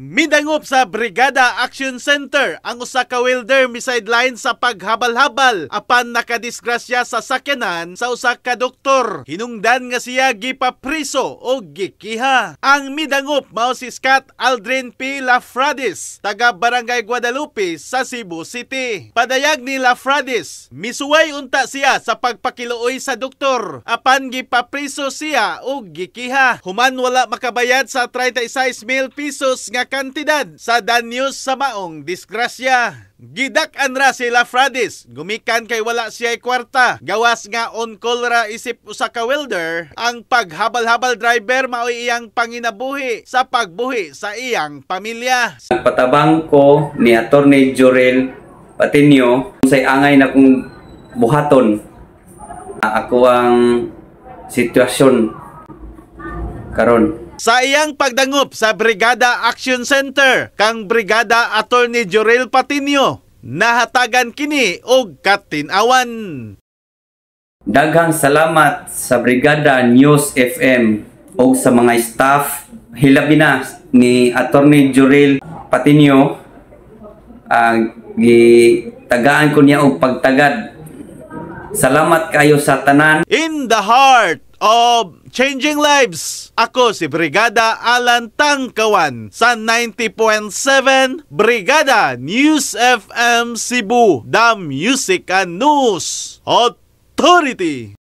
Midangop sa Brigada Action Center ang usa ka welder mi-sideline sa paghabal-habal apan nakadisgrasya sa sakyanan sa usa ka doktor. Hinungdan nga siya gipapriso o gikiha. Ang midangop mao si Scott Aldrin P. Lafradis, taga Barangay Guadalupe sa Cebu City. Padayag ni Lafradis, misuway unta siya sa pagpakiluoy sa doktor apan gipapriso siya o gikiha. Human wala makabayad sa 36,000 pesos nga kantidad sa danyos sa maong disgrasya. Gidak-an ra si Lafradis, gumikan kay wala siya kwarta. Gawas nga on-call ra isip usa ka welder, ang paghabal-habal driver mao'y iyang panginabuhi sa pagbuhi sa iyang pamilya. Patabang ko ni Attorney Jorel Patinio say angay na kong buhaton ako ang sitwasyon karon. Sa iyang pagdangop sa Brigada Action Center kang Brigada Attorney Jorel Patinio, nahatagan kini og katinawan. Daghang salamat sa Brigada News FM o sa mga staff, hilabi na ni Attorney Jorel Patinio. Gitagaan ko niya og pagtagad. Salamat kayo sa tanan. In the heart of changing lives, ako si Brigada Alan Tangkawan sa 90.7 Brigada News FM Cebu, the Music and News Authority.